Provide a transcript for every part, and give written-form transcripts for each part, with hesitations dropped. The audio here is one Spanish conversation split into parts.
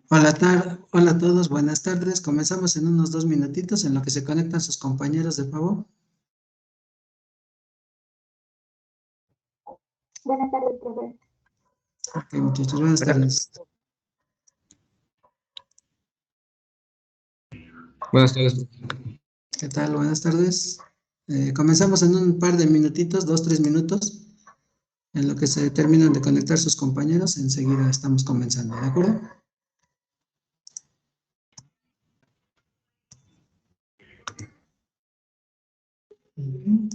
Hola a todos, buenas tardes. Comenzamos en unos 2 minutitos en lo que se conectan sus compañeros, de favor. Buenas tardes, profe. Ok, muchachos, buenas tardes. Buenas tardes. ¿Qué tal? Buenas tardes. Comenzamos en un par de minutitos, 2, 3 minutos, en lo que se terminan de conectar sus compañeros. Enseguida estamos comenzando, ¿de acuerdo? Ujú.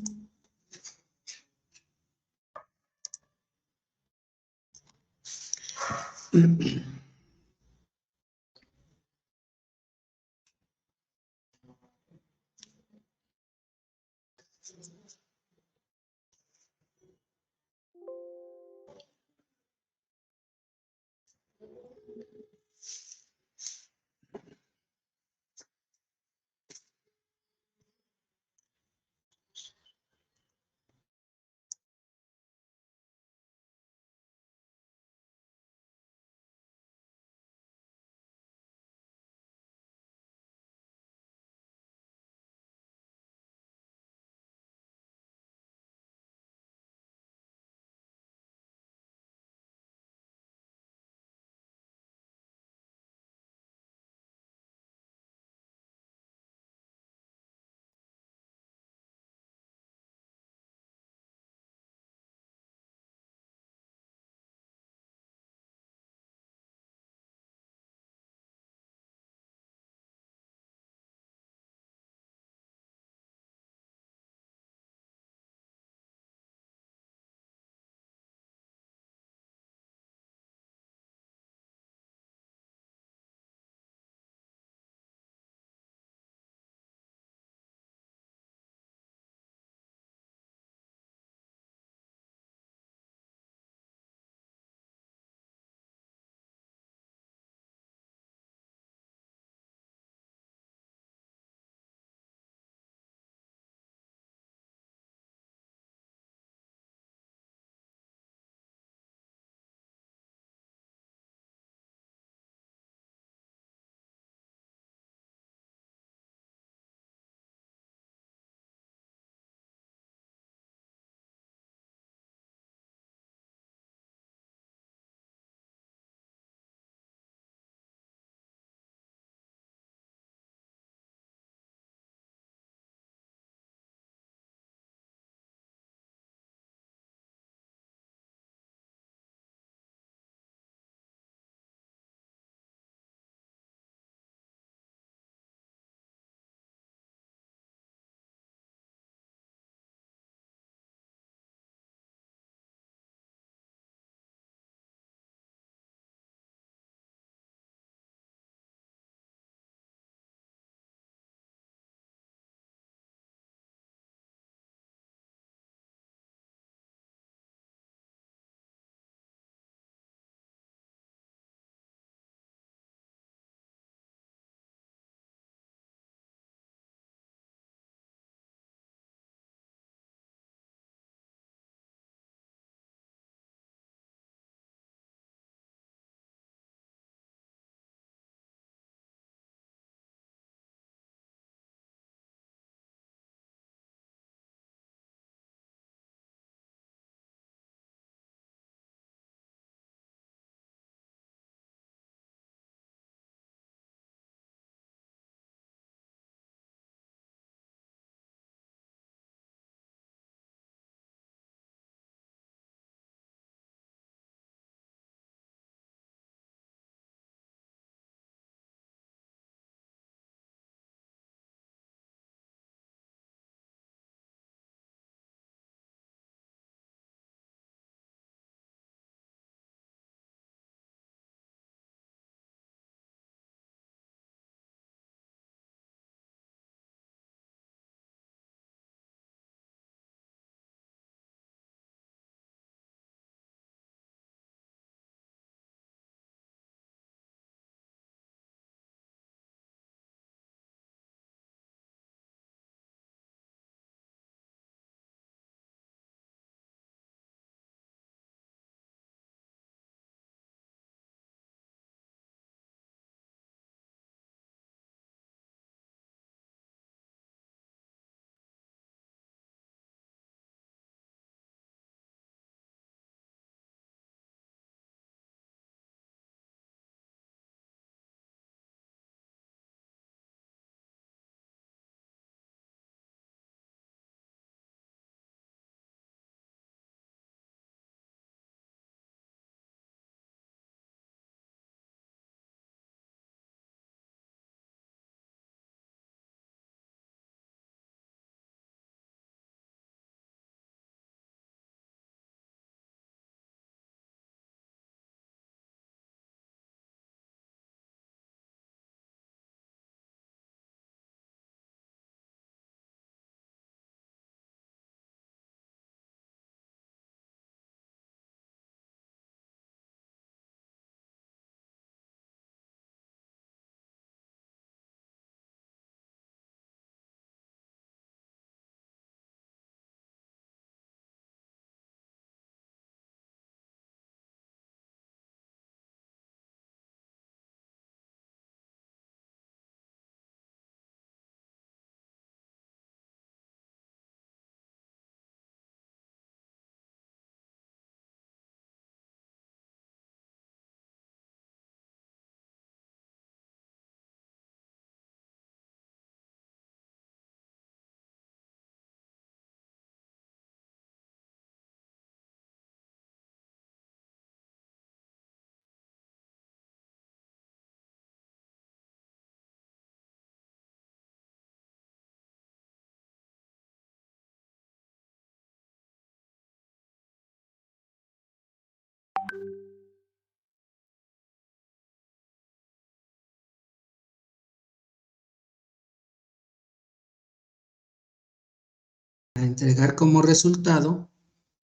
a entregar como resultado,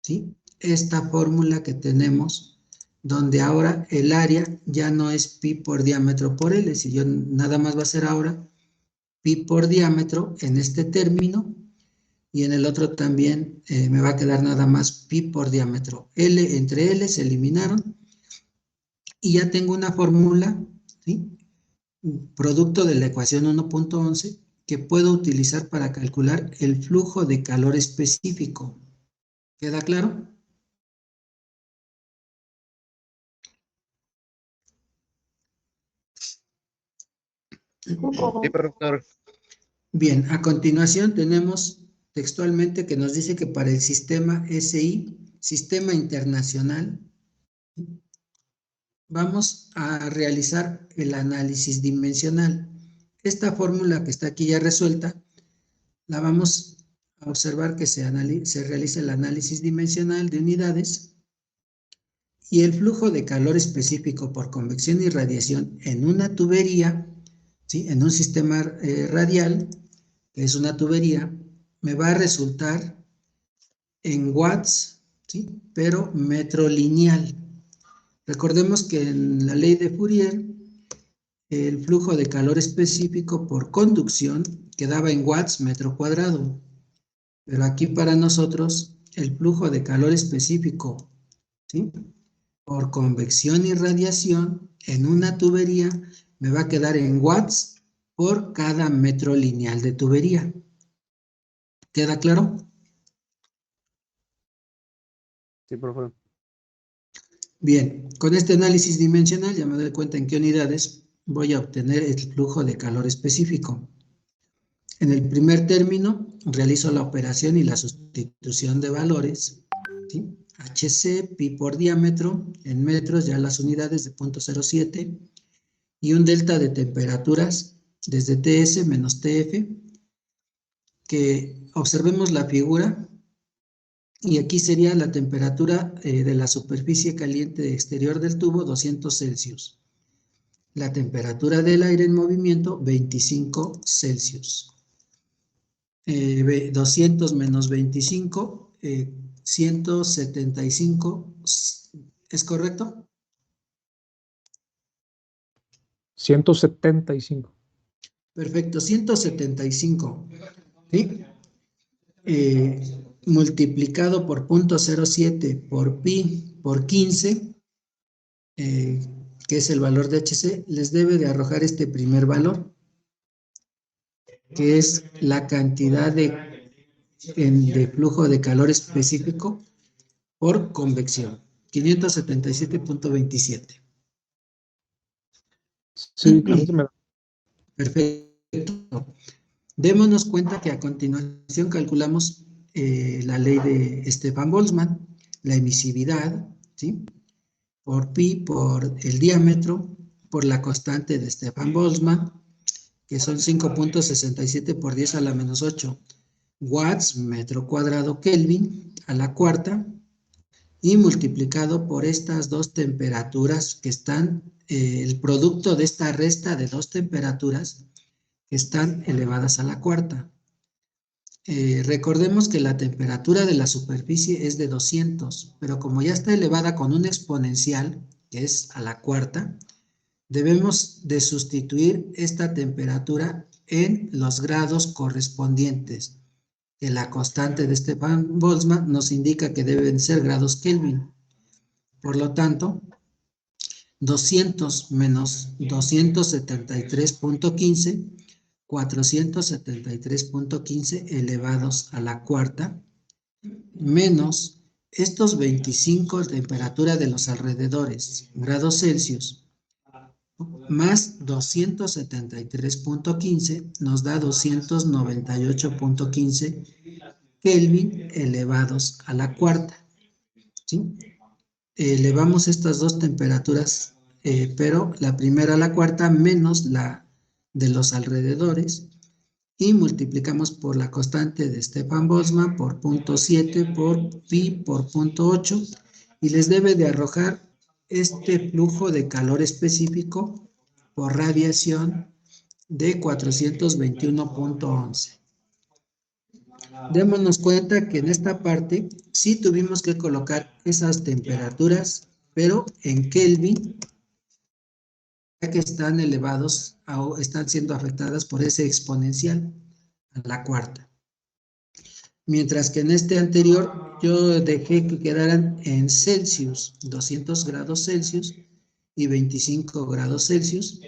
¿sí?, esta fórmula que tenemos, donde ahora el área ya no es pi por diámetro por L, si yo nada más va a ser ahora pi por diámetro en este término, y en el otro también me va a quedar nada más pi por diámetro. L entre L se eliminaron, y ya tengo una fórmula, ¿sí?, producto de la ecuación 1.11, que puedo utilizar para calcular el flujo de calor específico. ¿Queda claro? Sí, profesor. Bien, a continuación tenemos textualmente que nos dice que para el sistema SI, Sistema Internacional, vamos a realizar el análisis dimensional. Esta fórmula que está aquí ya resuelta, la vamos a observar que se realiza el análisis dimensional de unidades, y el flujo de calor específico por convección y radiación en una tubería, ¿sí?, en un sistema radial, que es una tubería, me va a resultar en watts, ¿sí?, pero metro lineal. Recordemos que en la ley de Fourier, el flujo de calor específico por conducción quedaba en watts metro cuadrado, pero aquí para nosotros el flujo de calor específico, ¿sí?, por convección y radiación en una tubería me va a quedar en watts por cada metro lineal de tubería. ¿Queda claro? Sí, profesor. Bien, con este análisis dimensional ya me doy cuenta en qué unidades voy a obtener el flujo de calor específico. En el primer término realizo la operación y la sustitución de valores, ¿sí?, HC, pi por diámetro, en metros ya las unidades de 0.07, y un delta de temperaturas desde TS menos TF, que observemos la figura, y aquí sería la temperatura de la superficie caliente exterior del tubo, 200 Celsius. La temperatura del aire en movimiento, 25 Celsius. 200 menos 25, 175, ¿es correcto? 175. Perfecto, 175, ¿sí? Multiplicado por 0.07 por pi por 15, que es el valor de HC, les debe de arrojar este primer valor, que es la cantidad de flujo de calor específico por convección, 577.27. Sí, a mí se me da. Perfecto. Démonos cuenta que a continuación calculamos la ley de Stefan-Boltzmann, la emisividad, ¿sí?, por pi por el diámetro, por la constante de Stefan-Boltzmann, que son 5.67 por 10 a la menos 8 watts metro cuadrado Kelvin a la cuarta, y multiplicado por estas dos temperaturas que están, el producto de esta resta de dos temperaturas que están elevadas a la cuarta. Recordemos que la temperatura de la superficie es de 200, pero como ya está elevada con un exponencial, que es a la cuarta, debemos de sustituir esta temperatura en los grados correspondientes, que la constante de Stefan-Boltzmann nos indica que deben ser grados Kelvin. Por lo tanto, 200 menos 273.15, 473.15 elevados a la cuarta, menos estos 25 temperatura de los alrededores, grados Celsius, más 273.15 nos da 298.15 Kelvin elevados a la cuarta, ¿sí? Elevamos estas dos temperaturas, pero la primera a la cuarta menos la de los alrededores, y multiplicamos por la constante de Stefan-Boltzmann por 0.7 por pi por 0.8, y les debe de arrojar este flujo de calor específico por radiación de 421.11. Démonos cuenta que en esta parte sí tuvimos que colocar esas temperaturas, pero en Kelvin, ya que están elevados, están siendo afectadas por ese exponencial a la cuarta. Mientras que en este anterior yo dejé que quedaran en Celsius, 200 grados Celsius y 25 grados Celsius,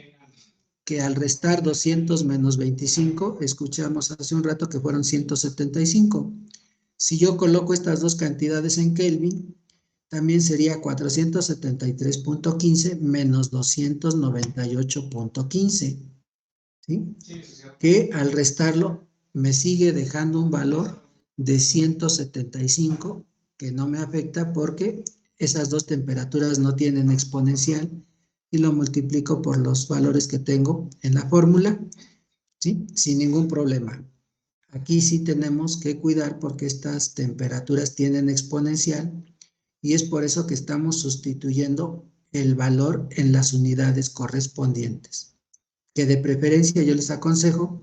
que al restar 200 menos 25, escuchamos hace un rato que fueron 175. Si yo coloco estas dos cantidades en Kelvin, también sería 473.15 menos 298.15, ¿sí? Que al restarlo me sigue dejando un valor de 175, que no me afecta porque esas dos temperaturas no tienen exponencial, y lo multiplico por los valores que tengo en la fórmula, ¿sí? Sin ningún problema. Aquí sí tenemos que cuidar porque estas temperaturas tienen exponencial y es por eso que estamos sustituyendo el valor en las unidades correspondientes. Que de preferencia yo les aconsejo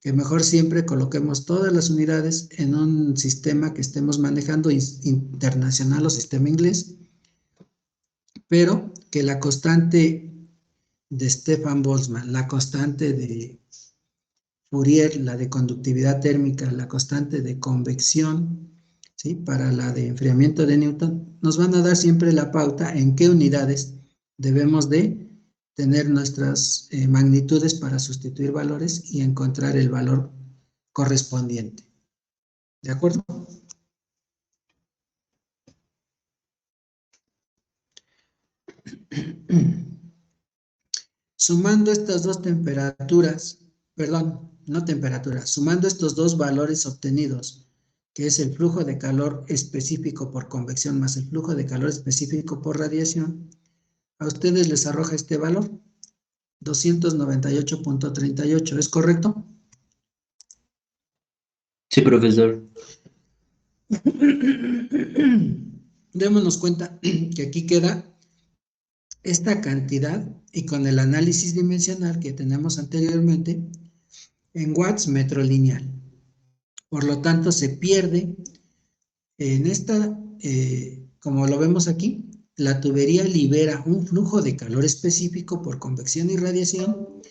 que mejor siempre coloquemos todas las unidades en un sistema que estemos manejando internacional o sistema inglés, pero que la constante de Stefan Boltzmann, la constante de Fourier, la de conductividad térmica, la constante de convección, ¿sí? Para la de enfriamiento de Newton, nos van a dar siempre la pauta en qué unidades debemos de tener nuestras magnitudes para sustituir valores y encontrar el valor correspondiente. ¿De acuerdo? Sumando estas dos temperaturas, perdón, no temperaturas, sumando estos dos valores obtenidos, que es el flujo de calor específico por convección más el flujo de calor específico por radiación, a ustedes les arroja este valor, 298.38, ¿es correcto? Sí, profesor. Démonos cuenta que aquí queda esta cantidad y con el análisis dimensional que tenemos anteriormente en watts metro lineal. Por lo tanto, se pierde en esta, como lo vemos aquí, la tubería libera un flujo de calor específico por convección y radiación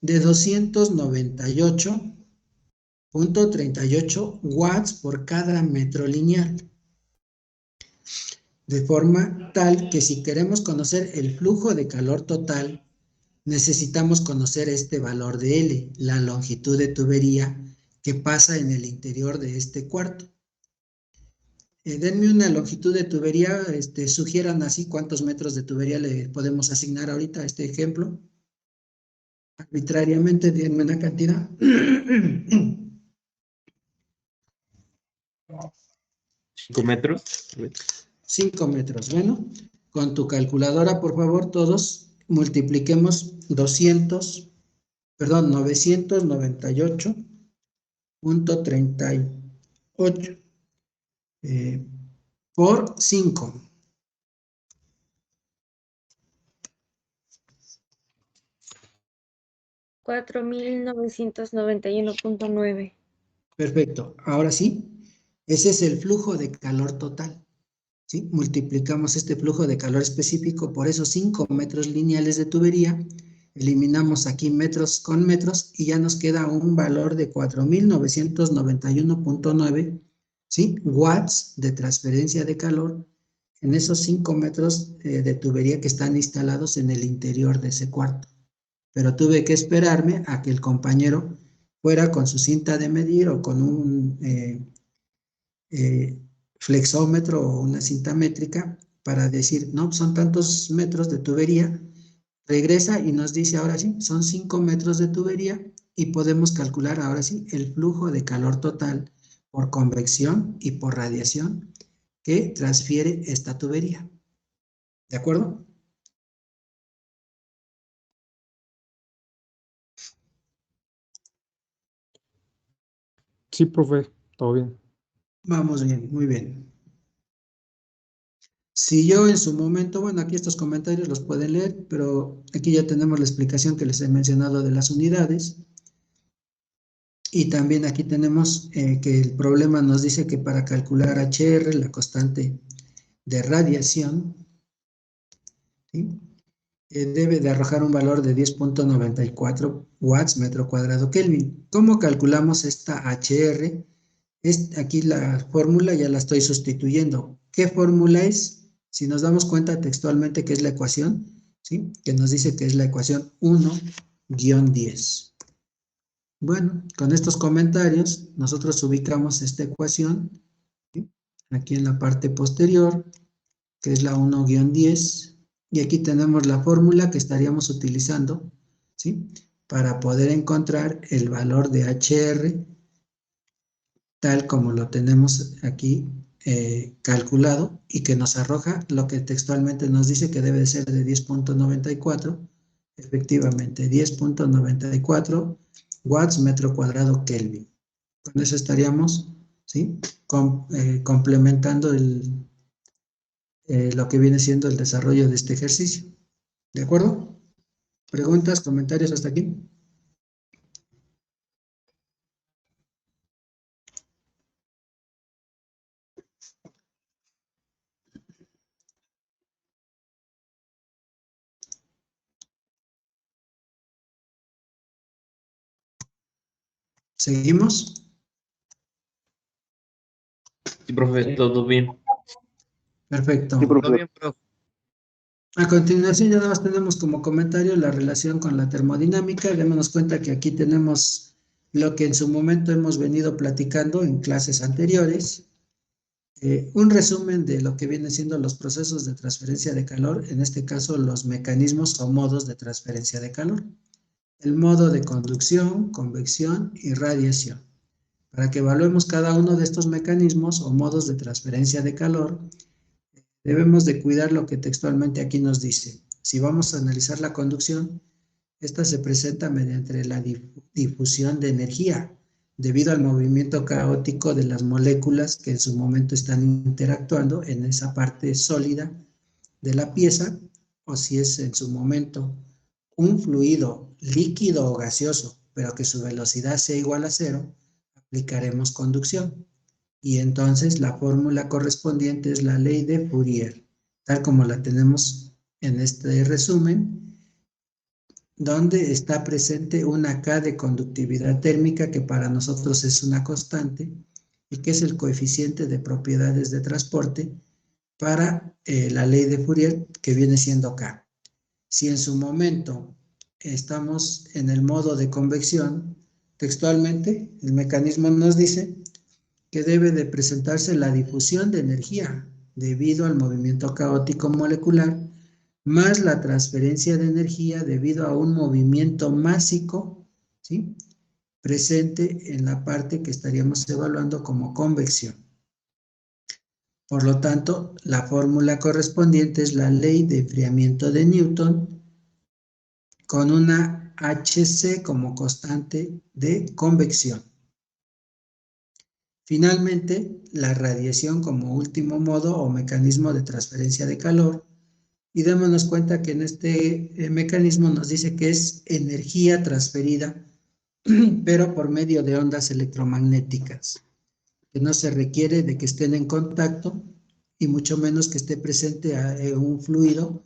de 298.38 watts por cada metro lineal. De forma tal que si queremos conocer el flujo de calor total, necesitamos conocer este valor de L, la longitud de tubería que pasa en el interior de este cuarto. Denme una longitud de tubería, sugieran así cuántos metros de tubería le podemos asignar ahorita a este ejemplo. Arbitrariamente, denme una cantidad. 5 metros. 5 metros. Bueno, con tu calculadora, por favor, todos multipliquemos 998.38 por 5. $4,991.9. Perfecto. Ahora sí, ese es el flujo de calor total. ¿Sí? Multiplicamos este flujo de calor específico por esos 5 metros lineales de tubería. Eliminamos aquí metros con metros y ya nos queda un valor de 4,991.9, ¿sí? Watts de transferencia de calor en esos 5 metros de tubería que están instalados en el interior de ese cuarto. Pero tuve que esperarme a que el compañero fuera con su cinta de medir o con un flexómetro o una cinta métrica para decir, no, son tantos metros de tubería. Regresa y nos dice, ahora sí, son 5 metros de tubería y podemos calcular ahora sí el flujo de calor total por convección y por radiación que transfiere esta tubería. ¿De acuerdo? Sí, profe, todo bien. Vamos bien, muy bien. Si yo en su momento, bueno, aquí estos comentarios los pueden leer, pero aquí ya tenemos la explicación que les he mencionado de las unidades. Y también aquí tenemos que el problema nos dice que para calcular HR, la constante de radiación, ¿sí? Debe de arrojar un valor de 10.94 watts metro cuadrado Kelvin. ¿Cómo calculamos esta HR? Aquí la fórmula ya la estoy sustituyendo. ¿Qué fórmula es? Si nos damos cuenta textualmente que es la ecuación, ¿sí? Que nos dice que es la ecuación 1-10. Bueno, con estos comentarios nosotros ubicamos esta ecuación, ¿sí? Aquí en la parte posterior, que es la 1-10, y aquí tenemos la fórmula que estaríamos utilizando, ¿sí? Para poder encontrar el valor de HR, tal como lo tenemos aquí calculado, y que nos arroja lo que textualmente nos dice que debe ser de 10.94, efectivamente, 10.94 watts metro cuadrado Kelvin. Con eso estaríamos, ¿sí? Complementando lo que viene siendo el desarrollo de este ejercicio. ¿De acuerdo? ¿Preguntas, comentarios hasta aquí? ¿Seguimos? Sí, profe, todo bien. Perfecto. Todo bien, profe. A continuación ya nada más tenemos como comentario la relación con la termodinámica. Démonos cuenta que aquí tenemos lo que en su momento hemos venido platicando en clases anteriores. Un resumen de lo que vienen siendo los procesos de transferencia de calor, en este caso los mecanismos o modos de transferencia de calor. El modo de conducción, convección y radiación. Para que evaluemos cada uno de estos mecanismos o modos de transferencia de calor, debemos de cuidar lo que textualmente aquí nos dice. Si vamos a analizar la conducción, esta se presenta mediante la difusión de energía, debido al movimiento caótico de las moléculas que en su momento están interactuando en esa parte sólida de la pieza, o si es en su momento un fluido líquido o gaseoso, pero que su velocidad sea igual a 0, aplicaremos conducción. Y entonces la fórmula correspondiente es la ley de Fourier, tal como la tenemos en este resumen, donde está presente una K de conductividad térmica, que para nosotros es una constante, y que es el coeficiente de propiedades de transporte para la ley de Fourier, que viene siendo K. Si en su momento estamos en el modo de convección, textualmente el mecanismo nos dice que debe de presentarse la difusión de energía debido al movimiento caótico molecular, más la transferencia de energía debido a un movimiento másico, ¿sí?, presente en la parte que estaríamos evaluando como convección. Por lo tanto, la fórmula correspondiente es la ley de enfriamiento de Newton, con una Hc como constante de convección. Finalmente, la radiación como último modo o mecanismo de transferencia de calor, y démonos cuenta que en este mecanismo nos dice que es energía transferida, pero por medio de ondas electromagnéticas, que no se requiere de que estén en contacto y mucho menos que esté presente un fluido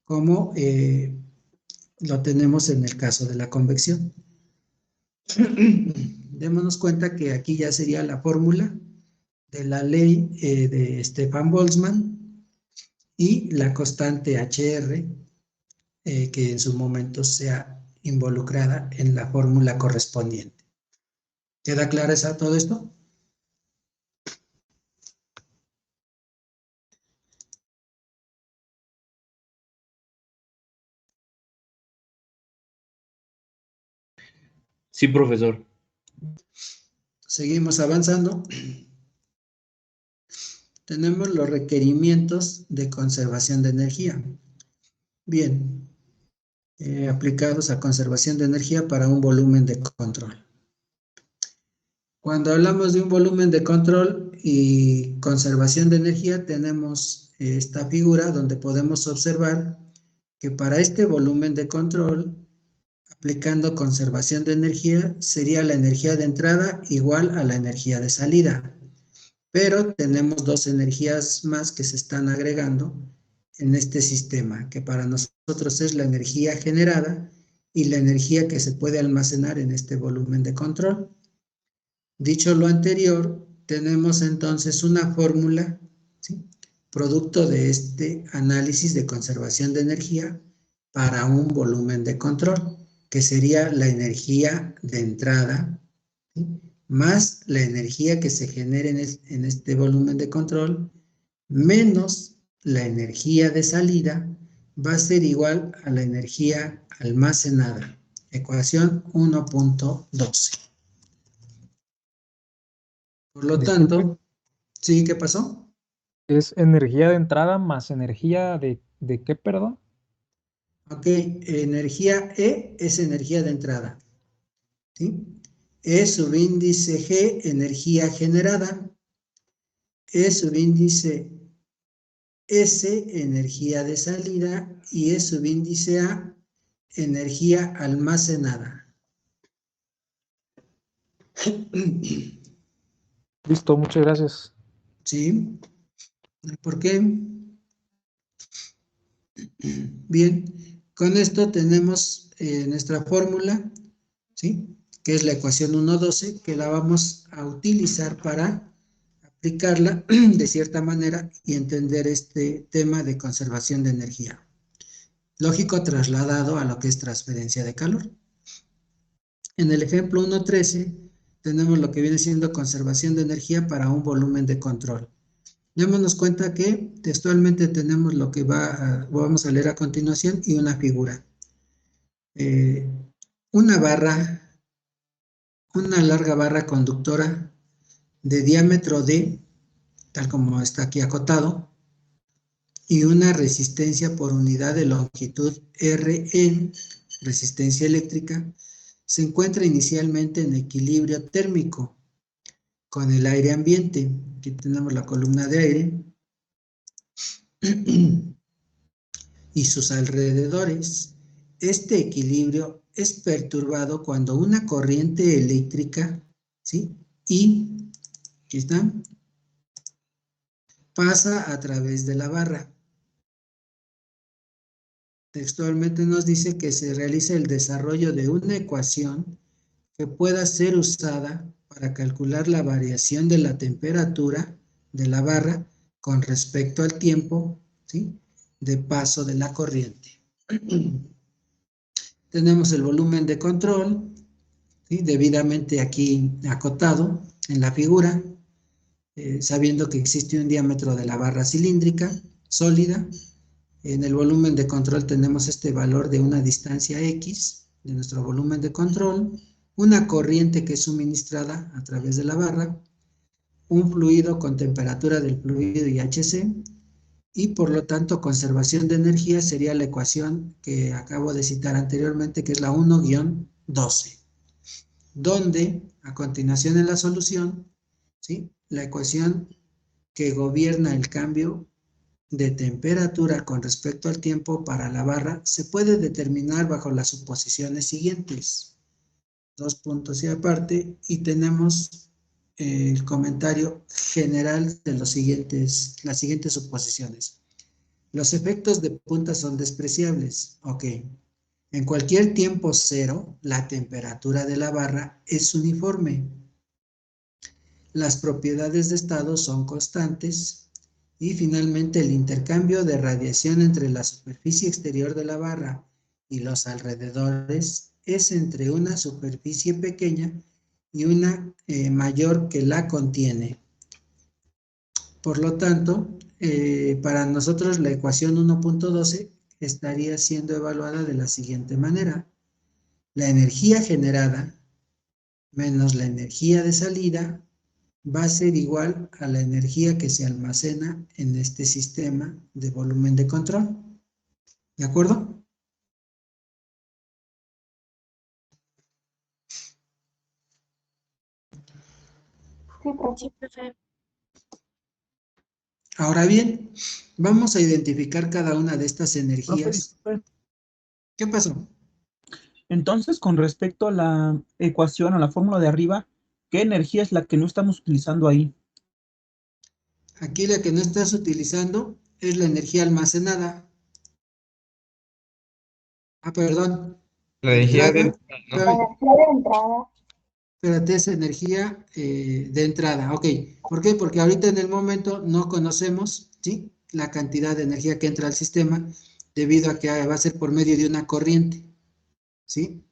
como lo tenemos en el caso de la convección. Démonos cuenta que aquí ya sería la fórmula de la ley de Stefan Boltzmann y la constante HR, que en su momento sea involucrada en la fórmula correspondiente. ¿Queda clara todo esto? Sí, profesor. Seguimos avanzando. Tenemos los requerimientos de conservación de energía. Bien, aplicados a conservación de energía para un volumen de control. Cuando hablamos de un volumen de control y conservación de energía, tenemos esta figura donde podemos observar que para este volumen de control aplicando conservación de energía, sería la energía de entrada igual a la energía de salida. Pero tenemos dos energías más que se están agregando en este sistema, que para nosotros es la energía generada y la energía que se puede almacenar en este volumen de control. Dicho lo anterior, tenemos entonces una fórmula, ¿sí?, producto de este análisis de conservación de energía para un volumen de control, que sería la energía de entrada, ¿sí?, más la energía que se genere en este volumen de control, menos la energía de salida, va a ser igual a la energía almacenada. Ecuación 1.12. Por lo Disculpe, tanto, ¿sí? ¿Qué pasó? ¿es energía de entrada más energía de qué, perdón? Ok, energía E es energía de entrada, ¿sí? E subíndice G, energía generada. E subíndice S, energía de salida. Y E subíndice A, energía almacenada. Listo, muchas gracias. ¿Sí? ¿Por qué? Bien, con esto tenemos nuestra fórmula, ¿sí?, que es la ecuación 1.12, que la vamos a utilizar para aplicarla de cierta manera y entender este tema de conservación de energía. Lógico trasladado a lo que es transferencia de calor. En el ejemplo 1.13 tenemos lo que viene siendo conservación de energía para un volumen de control. Démonos cuenta que textualmente tenemos lo que vamos a leer a continuación y una figura. Una larga barra conductora de diámetro D, tal como está aquí acotado, y una resistencia por unidad de longitud Rn, resistencia eléctrica, se encuentra inicialmente en equilibrio térmico con el aire ambiente. Aquí tenemos la columna de aire y sus alrededores. Este equilibrio es perturbado cuando una corriente eléctrica, ¿sí?, I, aquí está, pasa a través de la barra. Textualmente nos dice que se realiza el desarrollo de una ecuación que pueda ser usada para calcular la variación de la temperatura de la barra con respecto al tiempo, ¿sí?, de paso de la corriente. Tenemos el volumen de control, ¿sí?, debidamente aquí acotado en la figura, sabiendo que existe un diámetro de la barra cilíndrica sólida. En el volumen de control tenemos este valor de una distancia X de nuestro volumen de control, una corriente que es suministrada a través de la barra, un fluido con temperatura del fluido y Hc, y por lo tanto conservación de energía sería la ecuación que acabo de citar anteriormente, que es la 1-12, donde a continuación en la solución, ¿sí?, la ecuación que gobierna el cambio de temperatura con respecto al tiempo para la barra se puede determinar bajo las suposiciones siguientes. Dos puntos y aparte, y tenemos el comentario general de las siguientes suposiciones. Los efectos de punta son despreciables. Ok. En cualquier tiempo cero, la temperatura de la barra es uniforme. Las propiedades de estado son constantes. Y finalmente el intercambio de radiación entre la superficie exterior de la barra y los alrededores es entre una superficie pequeña y una mayor que la contiene. Por lo tanto, para nosotros la ecuación 1.12 estaría siendo evaluada de la siguiente manera. La energía generada menos la energía de salida va a ser igual a la energía que se almacena en este sistema de volumen de control. ¿De acuerdo? Sí, profe. Ahora bien, vamos a identificar cada una de estas Profe, energías. disculpe, ¿Qué pasó? Entonces, con respecto a la ecuación, a la fórmula de arriba, ¿qué energía es la que no estamos utilizando ahí? Aquí la que no estás utilizando es la energía almacenada. Perdón. La De energía de entrada, entrada, ¿no? La energía de entrada. espérate, es energía de entrada. Ok, ¿por qué? Porque ahorita en el momento no conocemos, ¿sí?, la cantidad de energía que entra al sistema debido a que va a ser por medio de una corriente, ¿sí?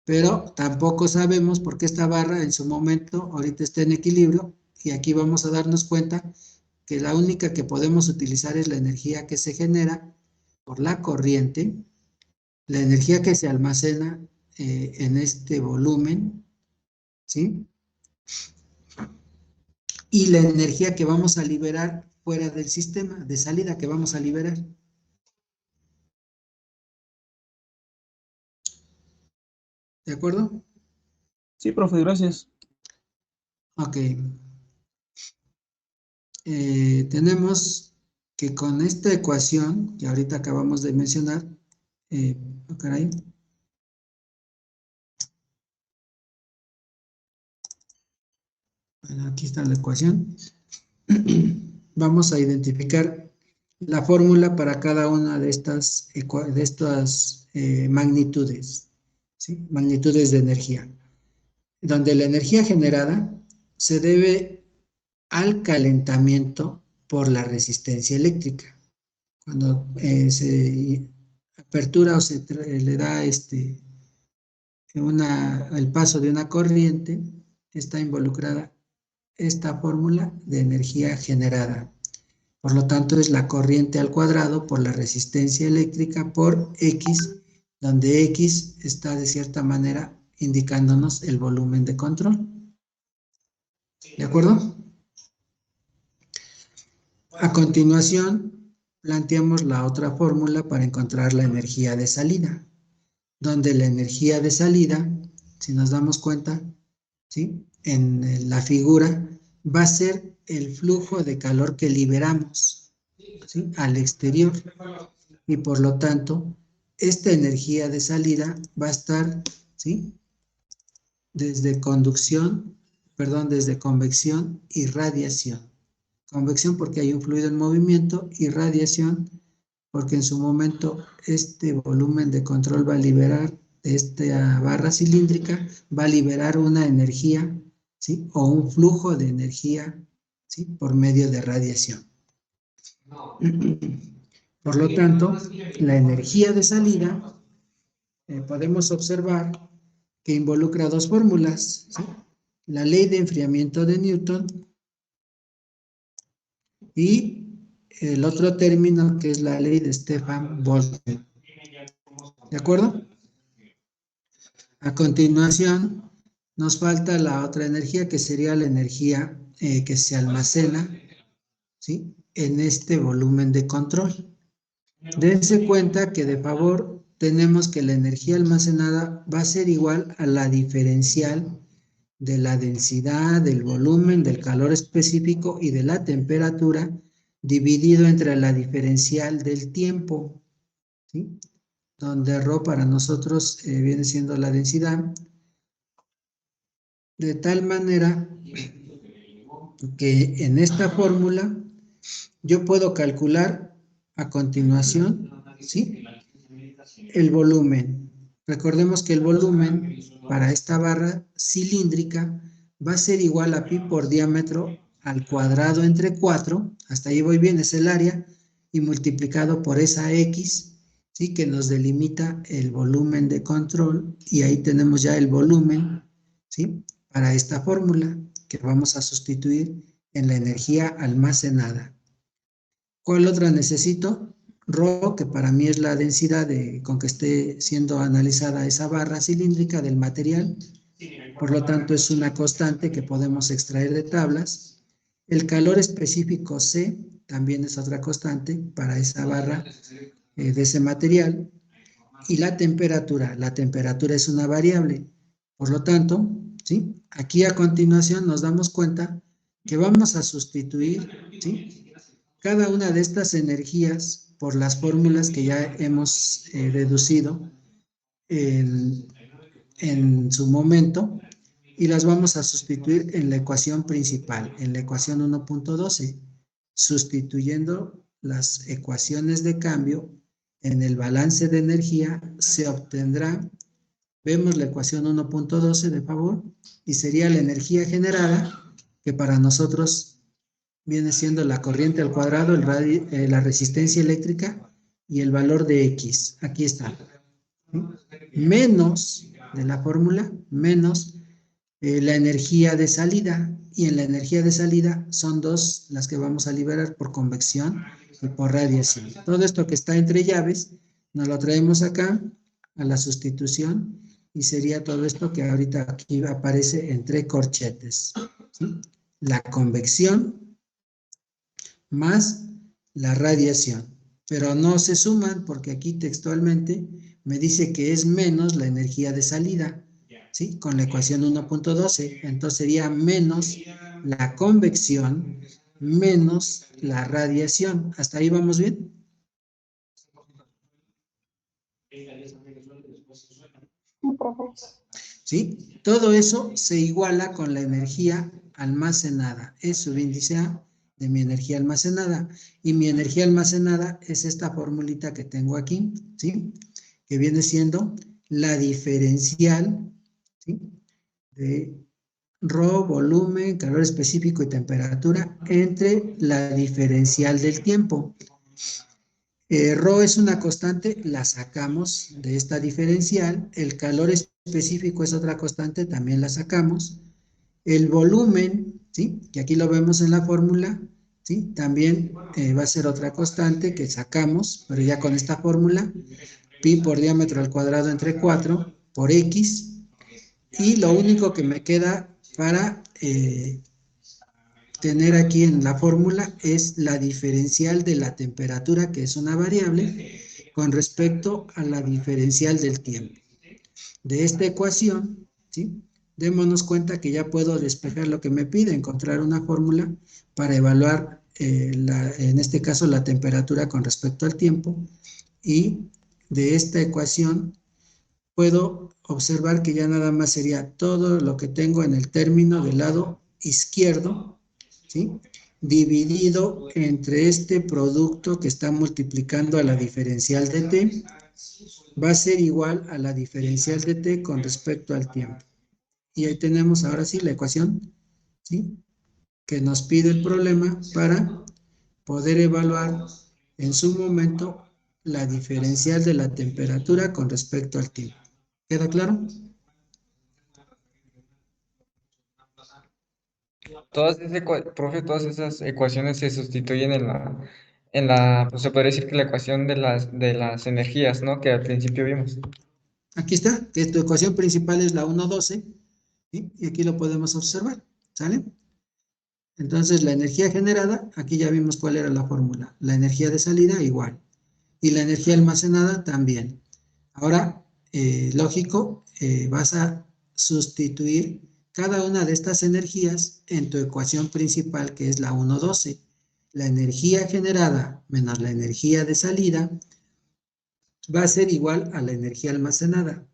Pero tampoco sabemos por qué esta barra en su momento ahorita está en equilibrio y aquí vamos a darnos cuenta que la única que podemos utilizar es la energía que se genera por la corriente, la energía que se almacena en este volumen, ¿sí? Y la energía que vamos a liberar fuera del sistema, de salida que vamos a liberar. ¿De acuerdo? Sí, profe, gracias. Ok. Tenemos que con esta ecuación que ahorita acabamos de mencionar, caray. Bueno, aquí está la ecuación. Vamos a identificar la fórmula para cada una de estas magnitudes, ¿sí? Magnitudes de energía, donde la energía generada se debe al calentamiento por la resistencia eléctrica. Cuando se apertura o se le da el paso de una corriente, está involucrada esta fórmula de energía generada. Por lo tanto, es la corriente al cuadrado por la resistencia eléctrica por X, donde X está de cierta manera indicándonos el volumen de control. ¿De acuerdo? A continuación, planteamos la otra fórmula para encontrar la energía de salida, donde la energía de salida, si nos damos cuenta, ¿sí?, en la figura, va a ser el flujo de calor que liberamos, ¿sí?, al exterior. Y por lo tanto, esta energía de salida va a estar, ¿sí?, desde convección y radiación. Convección porque hay un fluido en movimiento y radiación porque en su momento este volumen de control va a liberar de esta barra cilíndrica, va a liberar una energía, ¿sí?, o un flujo de energía, ¿sí?, por medio de radiación. Por lo tanto, la energía de salida podemos observar que involucra dos fórmulas, ¿sí?, la ley de enfriamiento de Newton y el otro término que es la ley de Stefan Boltzmann. ¿De acuerdo? A continuación, nos falta la otra energía que sería la energía que se almacena, ¿sí?, en este volumen de control. Dense cuenta que de favor tenemos que la energía almacenada va a ser igual a la diferencial de la densidad, del volumen, del calor específico y de la temperatura dividido entre la diferencial del tiempo, ¿sí?, donde ρ para nosotros viene siendo la densidad, de tal manera que en esta fórmula yo puedo calcular a continuación, ¿sí?, el volumen. Recordemos que el volumen para esta barra cilíndrica va a ser igual a pi por diámetro al cuadrado entre 4, hasta ahí voy bien, es el área, y multiplicado por esa X, ¿sí?, que nos delimita el volumen de control, y ahí tenemos ya el volumen, ¿sí?, para esta fórmula que vamos a sustituir en la energía almacenada. ¿Cuál otra necesito? Rho, que para mí es la densidad con que esté siendo analizada esa barra cilíndrica del material, por lo tanto es una constante que podemos extraer de tablas. El calor específico C también es otra constante para esa barra de ese material. Y la temperatura es una variable, por lo tanto, ¿sí?, aquí a continuación nos damos cuenta que vamos a sustituir, ¿sí?, cada una de estas energías por las fórmulas que ya hemos deducido en su momento y las vamos a sustituir en la ecuación principal, en la ecuación 1.12, sustituyendo las ecuaciones de cambio en el balance de energía se obtendrá, vemos la ecuación 1.12 de favor, y sería la energía generada, que para nosotros viene siendo la corriente al cuadrado, la resistencia eléctrica y el valor de X. Aquí está. ¿Sí? Menos de la fórmula, menos la energía de salida. Y en la energía de salida son dos las que vamos a liberar por convección y por radiación. Todo esto que está entre llaves, nos lo traemos acá a la sustitución y sería todo esto que ahorita aquí aparece entre corchetes. ¿Sí? La convección más la radiación. Pero no se suman porque aquí textualmente me dice que es menos la energía de salida. ¿Sí? Con la ecuación 1.12. Entonces sería menos la convección menos la radiación. ¿Hasta ahí vamos bien? Sí, profe. ¿Sí? Todo eso se iguala con la energía almacenada. Es subíndice A de mi energía almacenada. Y mi energía almacenada es esta formulita que tengo aquí, ¿sí? Que viene siendo la diferencial, ¿sí? De Rho, volumen, calor específico y temperatura entre la diferencial del tiempo. Rho es una constante, la sacamos de esta diferencial. El calor específico es otra constante, también la sacamos. El volumen, ¿sí? Que aquí lo vemos en la fórmula, ¿sí? También va a ser otra constante que sacamos, pero ya con esta fórmula, pi por diámetro al cuadrado entre 4 por x. Y lo único que me queda para tener aquí en la fórmula es la diferencial de la temperatura, que es una variable, con respecto a la diferencial del tiempo. De esta ecuación, ¿sí? Démonos cuenta que ya puedo despejar lo que me pide, encontrar una fórmula para evaluar, en este caso, la temperatura con respecto al tiempo. Y de esta ecuación puedo observar que ya nada más sería todo lo que tengo en el término del lado izquierdo, ¿sí? Dividido entre este producto que está multiplicando a la diferencial de t, va a ser igual a la diferencial de t con respecto al tiempo. Y ahí tenemos ahora sí la ecuación, ¿sí? Que nos pide el problema para poder evaluar en su momento la diferencial de la temperatura con respecto al tiempo. ¿Queda claro? Profe, todas esas ecuaciones se sustituyen pues se podría decir que la ecuación de las energías, ¿no? Que al principio vimos. Aquí está, que tu ecuación principal es la 1.12, ¿sí? Y aquí lo podemos observar, ¿sale? Entonces la energía generada, aquí ya vimos cuál era la fórmula. La energía de salida igual. Y la energía almacenada también. Ahora, lógico, vas a sustituir cada una de estas energías en tu ecuación principal, que es la 1.12. La energía generada menos la energía de salida va a ser igual a la energía almacenada.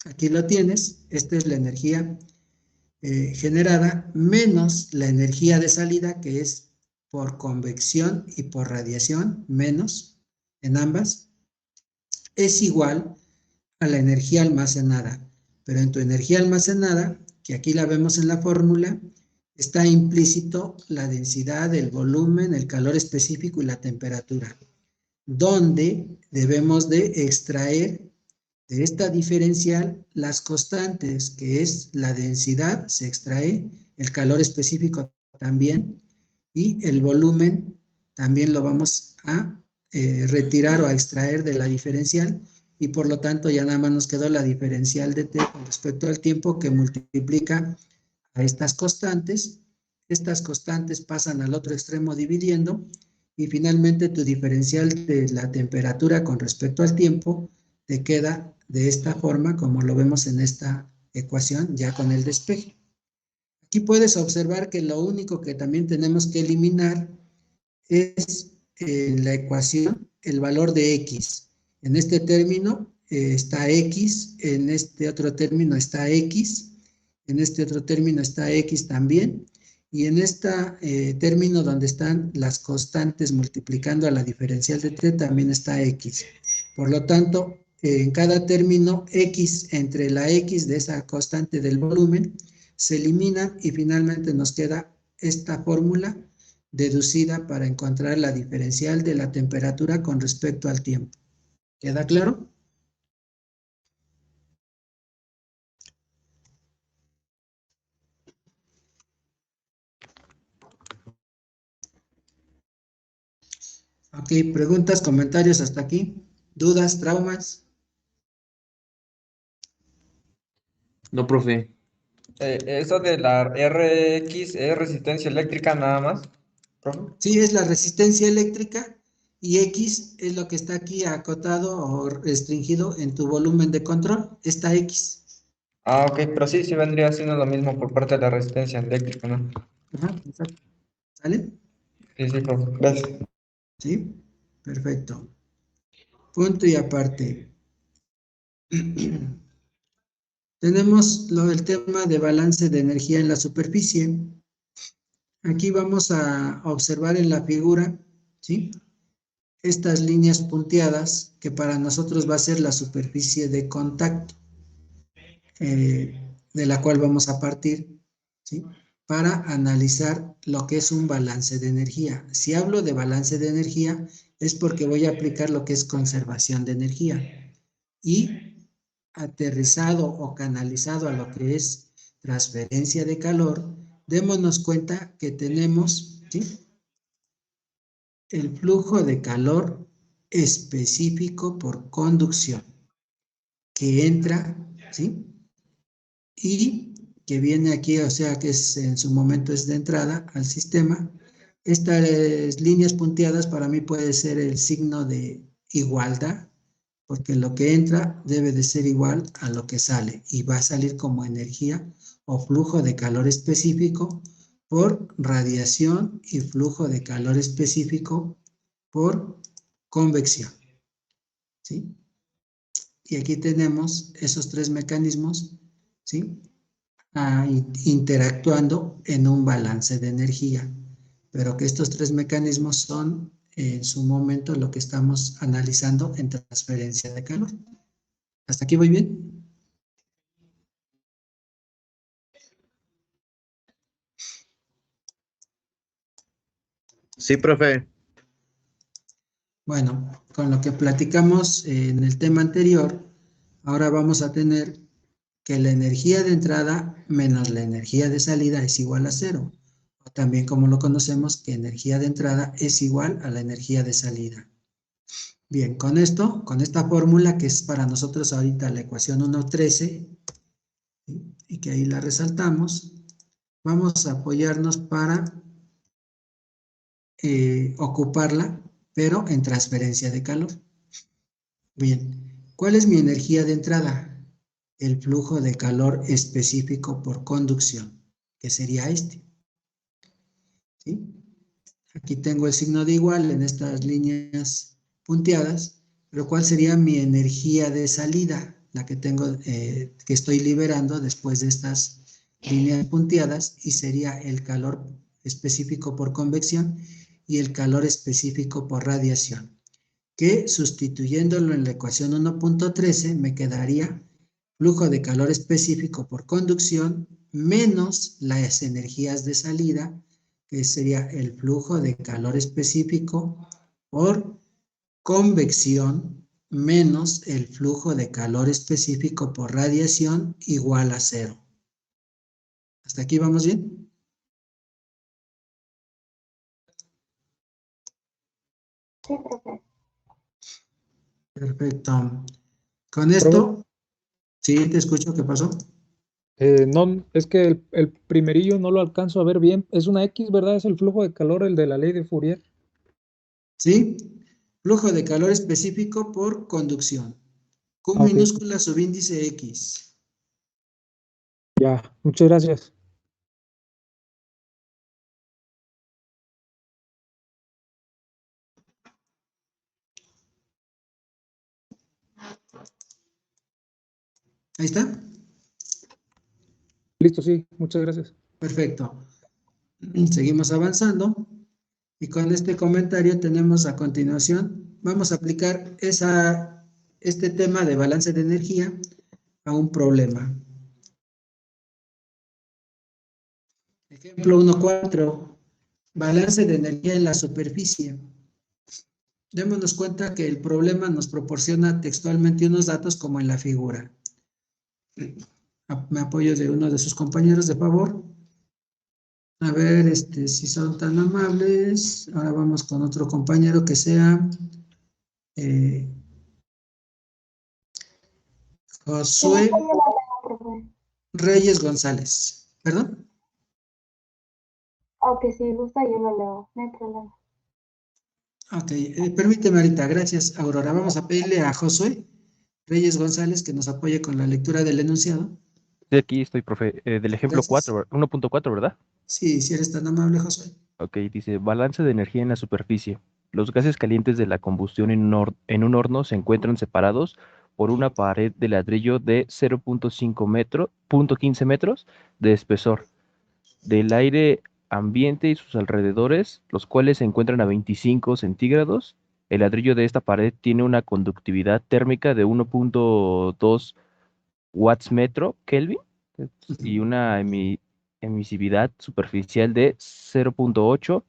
Aquí lo tienes, esta es la energía generada menos la energía de salida, que es por convección y por radiación, menos en ambas, es igual a la energía almacenada. Pero en tu energía almacenada, que aquí la vemos en la fórmula, está implícito la densidad, el volumen, el calor específico y la temperatura, donde debemos de extraer de esta diferencial las constantes, que es la densidad, se extrae, el calor específico también, y el volumen también lo vamos a retirar o a extraer de la diferencial, y por lo tanto ya nada más nos quedó la diferencial de t con respecto al tiempo, que multiplica a estas constantes. Estas constantes pasan al otro extremo dividiendo, y finalmente tu diferencial de la temperatura con respecto al tiempo te queda de esta forma, como lo vemos en esta ecuación, ya con el despeje. Aquí puedes observar que lo único que también tenemos que eliminar es en la ecuación el valor de x. En este término, está X, en este otro término está X, en este otro término está X también, y en este término donde están las constantes multiplicando a la diferencial de t también está X. Por lo tanto, en cada término X entre la X de esa constante del volumen se eliminan y finalmente nos queda esta fórmula deducida para encontrar la diferencial de la temperatura con respecto al tiempo. ¿Queda claro? Ok, preguntas, comentarios hasta aquí. ¿Dudas, traumas? No, profe. Eso de la RX es resistencia eléctrica nada más, profe. Sí, es la resistencia eléctrica y X es lo que está aquí acotado o restringido en tu volumen de control. Esta X. Ah, ok, pero sí, sí vendría siendo lo mismo por parte de la resistencia eléctrica, ¿no? Ajá, exacto. ¿Sale? Sí, sí, profe, gracias. Sí, perfecto. Punto y aparte. Tenemos el tema de balance de energía en la superficie. Aquí vamos a observar en la figura, ¿sí? Estas líneas punteadas que para nosotros va a ser la superficie de contacto, de la cual vamos a partir, ¿sí? Para analizar lo que es un balance de energía. Si hablo de balance de energía es porque voy a aplicar lo que es conservación de energía. Y aterrizado o canalizado a lo que es transferencia de calor, démonos cuenta que tenemos, ¿sí?, el flujo de calor específico por conducción que entra, ¿sí?, y que viene aquí, o sea que es, en su momento es de entrada al sistema. Estas líneas punteadas para mí puede ser el signo de igualdad, porque lo que entra debe de ser igual a lo que sale y va a salir como energía o flujo de calor específico por radiación y flujo de calor específico por convección, ¿sí? Y aquí tenemos esos tres mecanismos, ¿sí?, interactuando en un balance de energía, pero que estos tres mecanismos son en su momento lo que estamos analizando en transferencia de calor. ¿Hasta aquí voy bien? Sí, profe. Bueno, con lo que platicamos en el tema anterior, ahora vamos a tener que la energía de entrada menos la energía de salida es igual a cero. O también como lo conocemos, que energía de entrada es igual a la energía de salida. Bien, con esto, con esta fórmula que es para nosotros ahorita la ecuación 1.13, ¿sí?, y que ahí la resaltamos, vamos a apoyarnos para ocuparla, pero en transferencia de calor. Bien, ¿cuál es mi energía de entrada? El flujo de calor específico por conducción, que sería este, ¿sí? Aquí tengo el signo de igual en estas líneas punteadas, pero ¿cuál sería mi energía de salida? La que tengo, que estoy liberando después de estas líneas punteadas, y sería el calor específico por convección y el calor específico por radiación, que sustituyéndolo en la ecuación 1.13 me quedaría flujo de calor específico por conducción menos las energías de salida, que sería el flujo de calor específico por convección menos el flujo de calor específico por radiación igual a cero. ¿Hasta aquí vamos bien? Sí, profe. Perfecto. Con Profe, esto, sí, te escucho, ¿qué pasó? no, es que el primerillo no lo alcanzo a ver bien. Es una X, ¿verdad? Es el flujo de calor, el de la ley de Fourier. ¿Sí? Flujo de calor específico por conducción. Q Ah, ok, minúscula subíndice X. ya, muchas gracias. Ahí está. Listo, sí, muchas gracias. Perfecto. Seguimos avanzando. Y con este comentario tenemos a continuación, vamos a aplicar este tema de balance de energía a un problema. Ejemplo 1.4. Balance de energía en la superficie. Démonos cuenta que el problema nos proporciona textualmente unos datos como en la figura. Me apoyo de uno de sus compañeros, de favor. A ver, si son tan amables. Ahora vamos con otro compañero que sea Josué Yo la tengo, profe. Reyes González. ¿Perdón? Aunque si gusta yo lo leo, no hay problema. Ok, permíteme ahorita, gracias Aurora. Vamos a pedirle a Josué Reyes González que nos apoye con la lectura del enunciado. Sí, aquí estoy, profe. Del ejemplo Gracias. 4, 1.4, ¿verdad? Sí, si eres tan amable, Josué. Ok, dice, balance de energía en la superficie. Los gases calientes de la combustión en un horno se encuentran separados por una pared de ladrillo de 0.15 metros de espesor del aire ambiente y sus alrededores, los cuales se encuentran a 25 centígrados. El ladrillo de esta pared tiene una conductividad térmica de 1.2 watts metro Kelvin y una emisividad superficial de 0.8.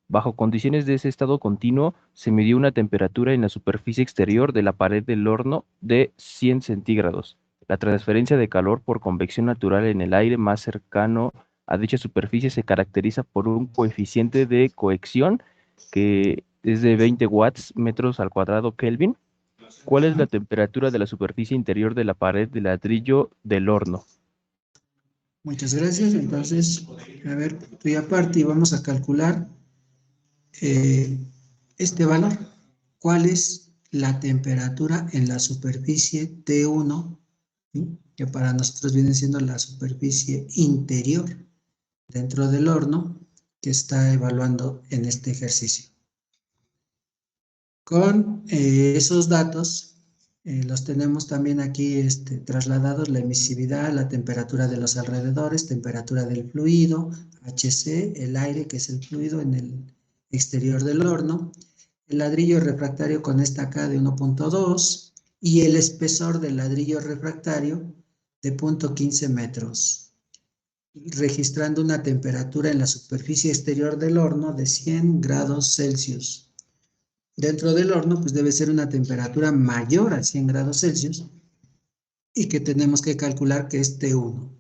Bajo condiciones de ese estado continuo, se midió una temperatura en la superficie exterior de la pared del horno de 100 centígrados. La transferencia de calor por convección natural en el aire más cercano a dicha superficie se caracteriza por un coeficiente de cohección que es de 20 watts metros al cuadrado Kelvin. ¿Cuál es la temperatura de la superficie interior de la pared de ladrillo del horno? Muchas gracias. Entonces, a ver, estoy aparte y vamos a calcular este valor. ¿Cuál es la temperatura en la superficie T1? ¿Sí? Que para nosotros viene siendo la superficie interior dentro del horno que está evaluando en este ejercicio. Con esos datos los tenemos también aquí trasladados, la emisividad, la temperatura de los alrededores, temperatura del fluido, HC, el aire que es el fluido en el exterior del horno, el ladrillo refractario con esta K de 1.2 y el espesor del ladrillo refractario de 0.15 metros, registrando una temperatura en la superficie exterior del horno de 100 grados Celsius. Dentro del horno, pues debe ser una temperatura mayor a 100 grados Celsius y que tenemos que calcular que es T1.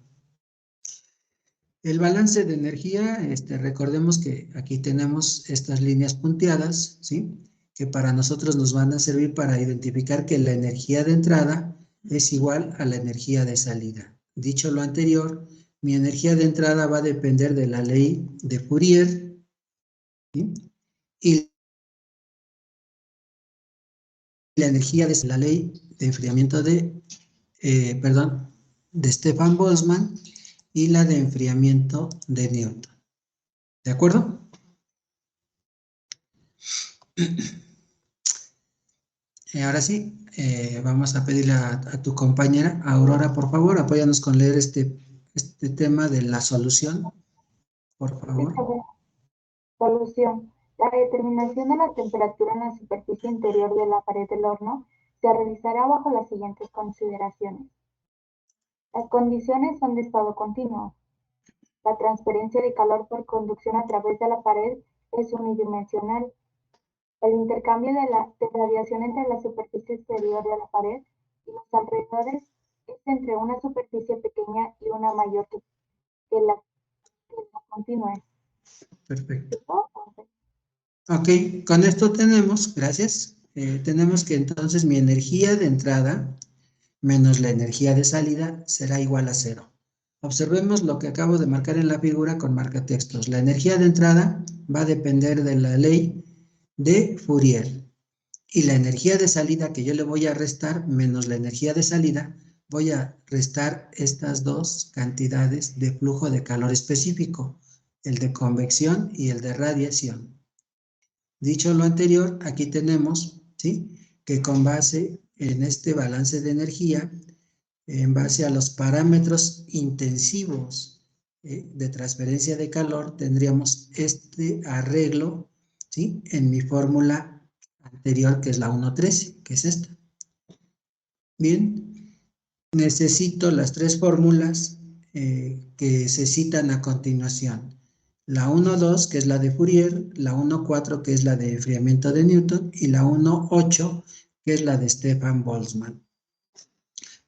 El balance de energía, recordemos que aquí tenemos estas líneas punteadas, ¿sí? Que para nosotros nos van a servir para identificar que la energía de entrada es igual a la energía de salida. Dicho lo anterior, mi energía de entrada va a depender de la ley de Fourier, ¿sí? Y la energía de la ley de enfriamiento de Stefan Boltzmann y la de enfriamiento de Newton. ¿De acuerdo? Ahora sí, vamos a pedirle a tu compañera, Aurora, por favor, apóyanos con leer este tema de la solución, por favor. Solución. La determinación de la temperatura en la superficie interior de la pared del horno se realizará bajo las siguientes consideraciones. Las condiciones son de estado continuo. La transferencia de calor por conducción a través de la pared es unidimensional. El intercambio de radiación entre la superficie exterior de la pared y los alrededores es entre una superficie pequeña y una mayor que la continua. Perfecto. Ok, con esto tenemos, gracias, tenemos que entonces mi energía de entrada menos la energía de salida será igual a 0. Observemos lo que acabo de marcar en la figura con marcatextos. La energía de entrada va a depender de la ley de Fourier. Y la energía de salida que yo le voy a restar menos la energía de salida, voy a restar estas dos cantidades de flujo de calor específico, el de convección y el de radiación. Dicho lo anterior, aquí tenemos, ¿sí?, que con base en este balance de energía, en base a los parámetros intensivos de transferencia de calor, tendríamos este arreglo, ¿sí?, en mi fórmula anterior, que es la 1.13, que es esta. Bien, necesito las tres fórmulas que se citan a continuación. La 1.2, que es la de Fourier, la 1.4, que es la de enfriamiento de Newton, y la 1.8, que es la de Stefan Boltzmann.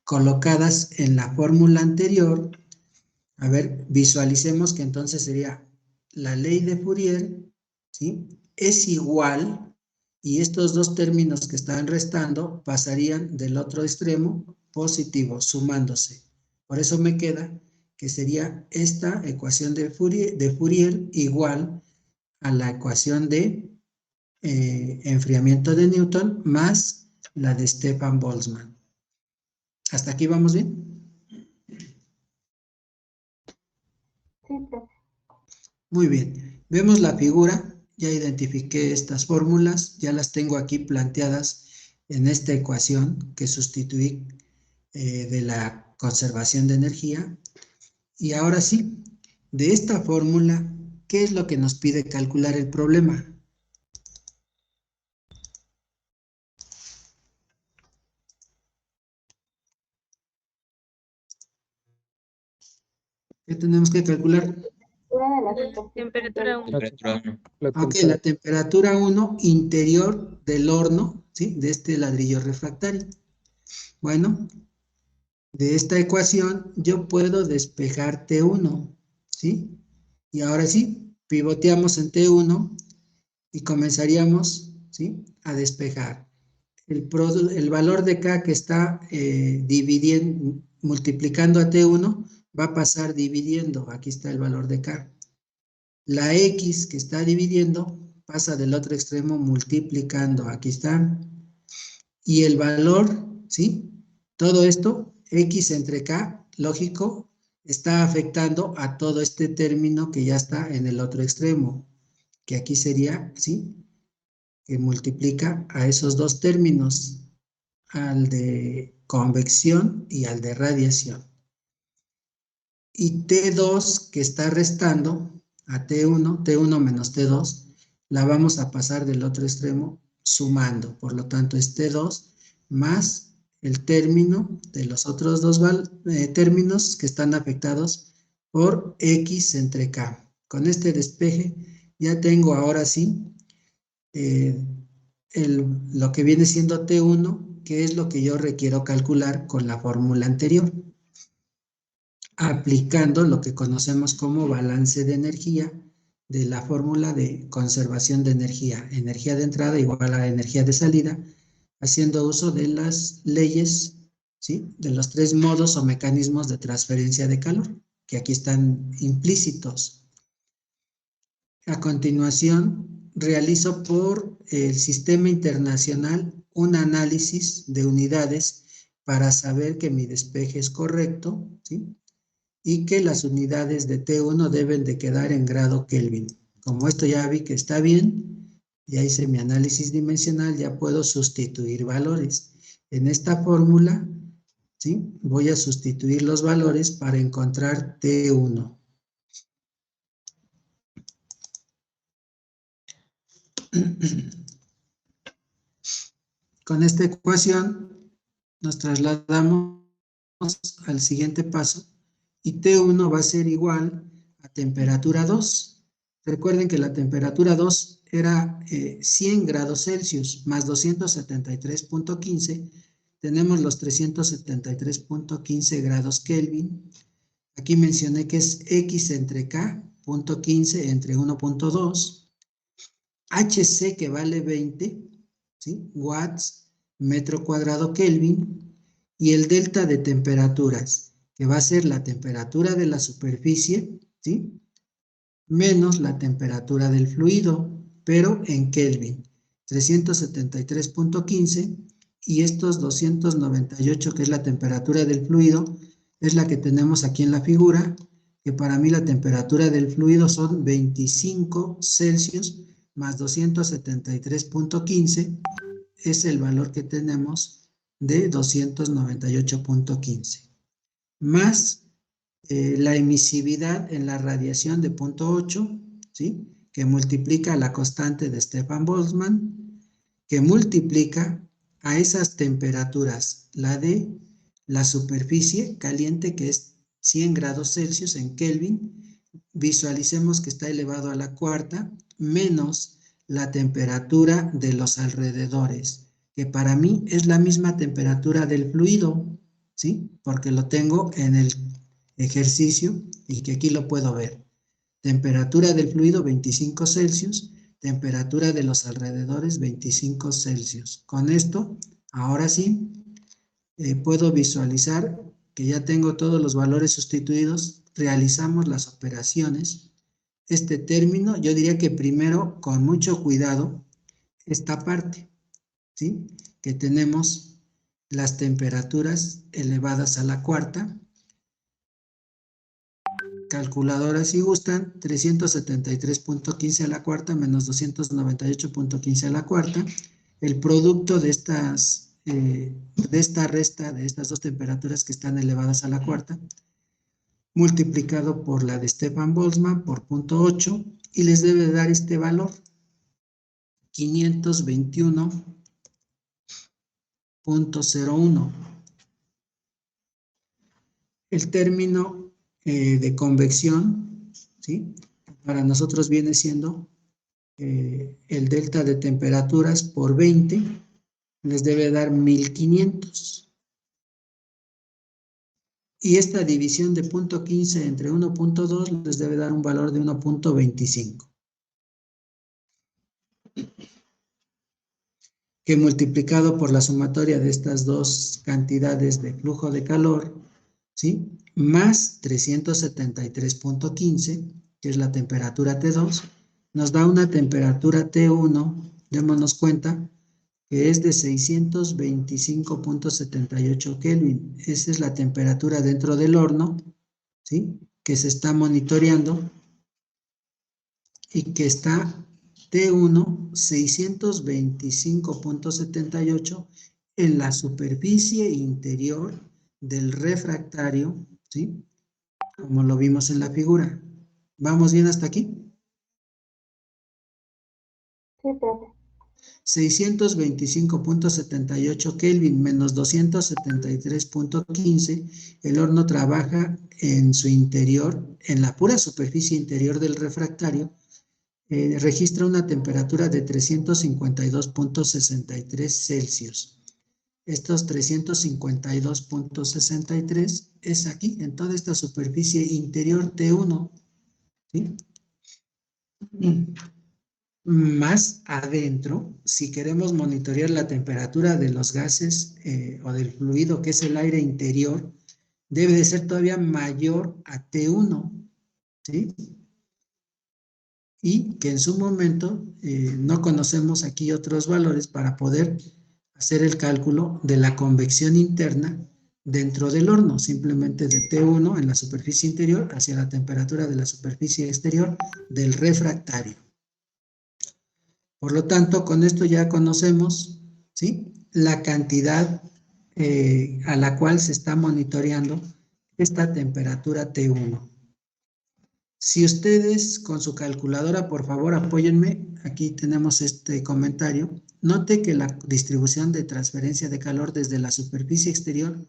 Colocadas en la fórmula anterior, a ver, visualicemos que entonces sería la ley de Fourier, ¿sí?, es igual, y estos dos términos que están restando pasarían del otro extremo positivo, sumándose. Por eso me queda que sería esta ecuación de Fourier igual a la ecuación de enfriamiento de Newton más la de Stefan Boltzmann. ¿Hasta aquí vamos bien? Sí, profe. Muy bien. Vemos la figura. Ya identifiqué estas fórmulas. Ya las tengo aquí planteadas en esta ecuación que sustituí de la conservación de energía. Y ahora sí, de esta fórmula, ¿qué es lo que nos pide calcular el problema? ¿Qué tenemos que calcular? Temperatura 1. Ok, la temperatura 1 interior del horno, ¿sí?, de este ladrillo refractario. Bueno, de esta ecuación yo puedo despejar T1, ¿sí? Y ahora sí, pivoteamos en T1 y comenzaríamos, ¿sí?, a despejar. El valor de K que está multiplicando a T1 va a pasar dividiendo. Aquí está el valor de K. La X que está dividiendo pasa del otro extremo multiplicando. Aquí está. Y el valor, ¿sí?, todo esto, X entre K, lógico, está afectando a todo este término que ya está en el otro extremo, que aquí sería, ¿sí?, que multiplica a esos dos términos, al de convección y al de radiación. Y T2 que está restando a T1 menos T2, la vamos a pasar del otro extremo sumando. Por lo tanto, es T2 más el término de los otros dos términos que están afectados por X entre K. Con este despeje ya tengo ahora sí lo que viene siendo T1, que es lo que yo requiero calcular con la fórmula anterior, aplicando lo que conocemos como balance de energía de la fórmula de conservación de energía. Energía de entrada igual a energía de salida, haciendo uso de las leyes, ¿sí?, de los tres modos o mecanismos de transferencia de calor, que aquí están implícitos. A continuación, realizo por el sistema internacional un análisis de unidades para saber que mi despeje es correcto, ¿sí?, y que las unidades de T1 deben de quedar en grado Kelvin. Como esto ya vi que está bien, ya hice mi análisis dimensional, ya puedo sustituir valores. En esta fórmula, ¿sí?, voy a sustituir los valores para encontrar T1. Con esta ecuación nos trasladamos al siguiente paso y T1 va a ser igual a temperatura 2. Recuerden que la temperatura 2 era 100 grados Celsius más 273.15. Tenemos los 373.15 grados Kelvin. Aquí mencioné que es X entre K, punto 15 entre 1.2. HC que vale 20, ¿sí?, watts metro cuadrado Kelvin, y el delta de temperaturas, que va a ser la temperatura de la superficie, ¿sí?, menos la temperatura del fluido, pero en Kelvin, 373.15, y estos 298, que es la temperatura del fluido, es la que tenemos aquí en la figura, que para mí la temperatura del fluido son 25 Celsius más 273.15, es el valor que tenemos de 298.15. más la emisividad en la radiación de 0.8, ¿sí? Que multiplica la constante de Stefan Boltzmann, que multiplica a esas temperaturas, la de la superficie caliente, que es 100 grados Celsius en Kelvin, visualicemos que está elevado a la cuarta, menos la temperatura de los alrededores, que para mí es la misma temperatura del fluido, ¿sí? Porque lo tengo en el ejercicio y que aquí lo puedo ver. Temperatura del fluido 25 Celsius, temperatura de los alrededores 25 Celsius. Con esto, ahora sí, puedo visualizar que ya tengo todos los valores sustituidos, realizamos las operaciones. Este término, yo diría que primero, con mucho cuidado, esta parte, ¿sí? Que tenemos las temperaturas elevadas a la cuarta. Calculadora si gustan, 373.15 a la cuarta menos 298.15 a la cuarta. El producto de esta resta de estas dos temperaturas que están elevadas a la cuarta, multiplicado por la de Stefan Boltzmann por 0.8, y les debe dar este valor, 521.01. El término de convección, ¿sí? Para nosotros viene siendo el delta de temperaturas por 20, les debe dar 1500. Y esta división de 0.15 entre 1.2 les debe dar un valor de 1.25. Que multiplicado por la sumatoria de estas dos cantidades de flujo de calor, ¿sí? Más 373.15, que es la temperatura T2, nos da una temperatura T1, démonos cuenta, que es de 625.78 Kelvin. Esa es la temperatura dentro del horno, ¿sí? Que se está monitoreando y que está T1 625.78 en la superficie interior del refractario, ¿sí? Como lo vimos en la figura. ¿Vamos bien hasta aquí? Sí, profe. 625.78 Kelvin menos 273.15, el horno trabaja en su interior, en la pura superficie interior del refractario, registra una temperatura de 352.63 Celsius. Estos 352.63 es aquí, en toda esta superficie interior T1, ¿sí? Más adentro, si queremos monitorear la temperatura de los gases o del fluido, que es el aire interior, debe de ser todavía mayor a T1, ¿sí? Y que en su momento no conocemos aquí otros valores para poder hacer el cálculo de la convección interna dentro del horno, simplemente de T1 en la superficie interior hacia la temperatura de la superficie exterior del refractario. Por lo tanto, con esto ya conocemos, ¿sí?, la cantidad a la cual se está monitoreando esta temperatura T1. Si ustedes con su calculadora, por favor, apóyenme, aquí tenemos este comentario. Note que la distribución de transferencia de calor desde la superficie exterior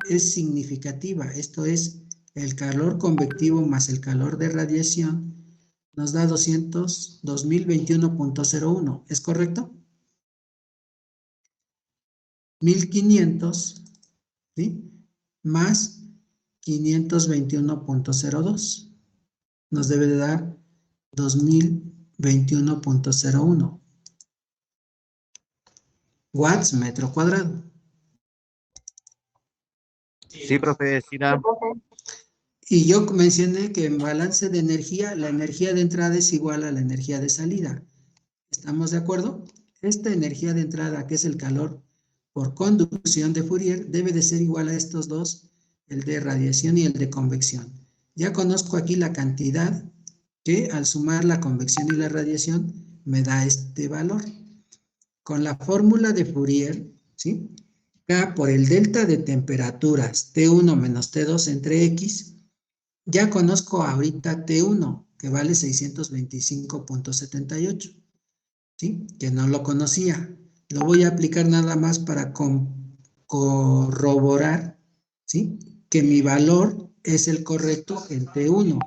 es significativa. Esto es, el calor convectivo más el calor de radiación nos da 2021.01. ¿Es correcto? 1500, ¿sí?, más 521.02. Nos debe de dar 2021.01 watts metro cuadrado. Sí, profe, sí, Sí, profe. Y yo mencioné que en balance de energía, la energía de entrada es igual a la energía de salida. ¿Estamos de acuerdo? Esta energía de entrada, que es el calor por conducción de Fourier, debe de ser igual a estos dos, el de radiación y el de convección. Ya conozco aquí la cantidad que al sumar la convección y la radiación me da este valor. Con la fórmula de Fourier, ¿sí?, K por el delta de temperaturas T1 menos T2 entre X. Ya conozco ahorita T1, que vale 625.78, ¿sí? Que no lo conocía. Lo voy a aplicar nada más para corroborar, ¿sí? Que mi valor es el correcto en T1.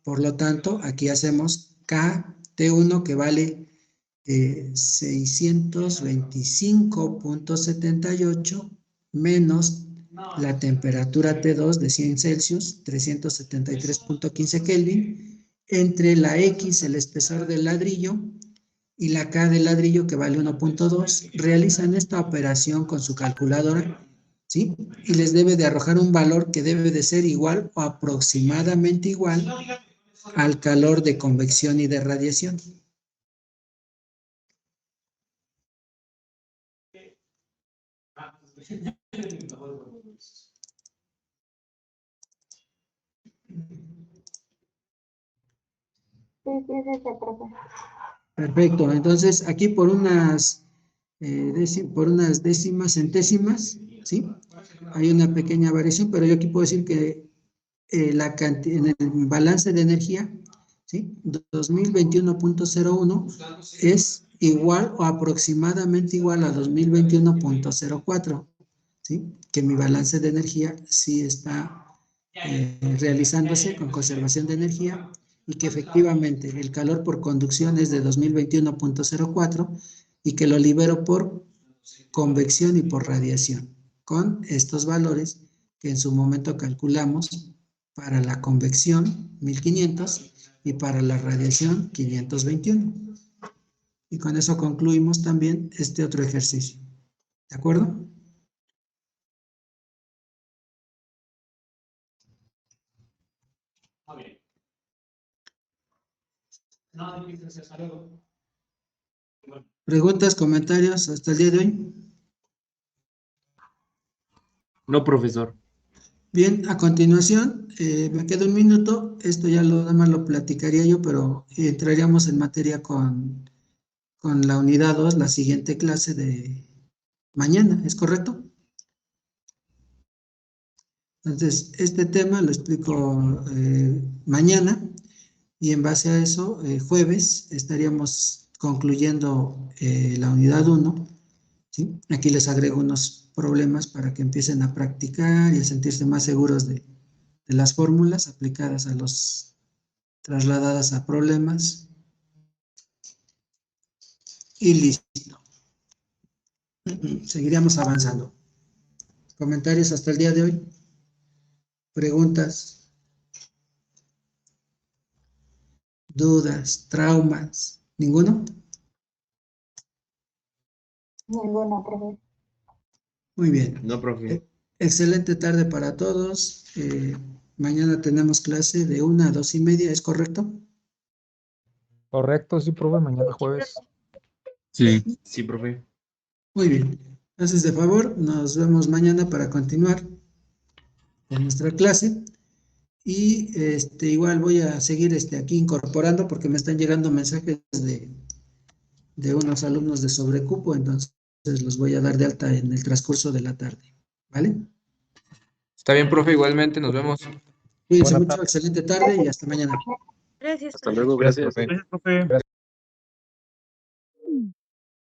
Por lo tanto, aquí hacemos K T1 que vale 625.78 menos la temperatura T2 de 100 Celsius, 373.15 Kelvin, entre la X, el espesor del ladrillo, y la K del ladrillo, que vale 1.2. Realizan esta operación con su calculadora, ¿sí? Y les debe de arrojar un valor que debe de ser igual o aproximadamente igual al calor de convección y de radiación. Sí, sí, es ese, profe. Perfecto, entonces aquí por unas décimas, centésimas, ¿sí? Hay una pequeña variación, pero yo aquí puedo decir que en el balance de energía, ¿sí? 2021.01 es igual o aproximadamente igual a 2021.04, ¿sí? Que mi balance de energía sí está realizándose con conservación de energía y que efectivamente el calor por conducción es de 2021.04 y que lo libero por convección y por radiación, con estos valores que en su momento calculamos para la convección 1500 y para la radiación 521. Y con eso concluimos también este otro ejercicio. ¿De acuerdo? ¿Preguntas, comentarios hasta el día de hoy? No, profesor. Bien, a continuación, me queda un minuto. Esto ya nada más lo platicaría yo, pero entraríamos en materia con la unidad 2, la siguiente clase de mañana, ¿es correcto? Entonces, este tema lo explico mañana y en base a eso, jueves, estaríamos concluyendo la unidad 1, ¿sí? Aquí les agrego unos problemas para que empiecen a practicar y a sentirse más seguros de las fórmulas aplicadas a los trasladadas a problemas. Y listo. Seguiríamos avanzando. ¿Comentarios hasta el día de hoy? ¿Preguntas? ¿Dudas? ¿Traumas? ¿Ninguno? Ninguno, profe. Muy bien. No, profe. Excelente tarde para todos. Mañana tenemos clase de 1 a 2:30, ¿es correcto? Correcto, sí, profe, mañana jueves. Sí. Sí, profe. Muy bien. Entonces, de favor, nos vemos mañana para continuar en nuestra clase. Y igual voy a seguir aquí incorporando porque me están llegando mensajes de unos alumnos de sobrecupo, entonces los voy a dar de alta en el transcurso de la tarde. ¿Vale? Está bien, profe, igualmente, nos vemos. Cuídense Buena mucho, tarde. excelente tarde y hasta mañana. Gracias. Hasta luego, Gracias, gracias. profe. Gracias, profe.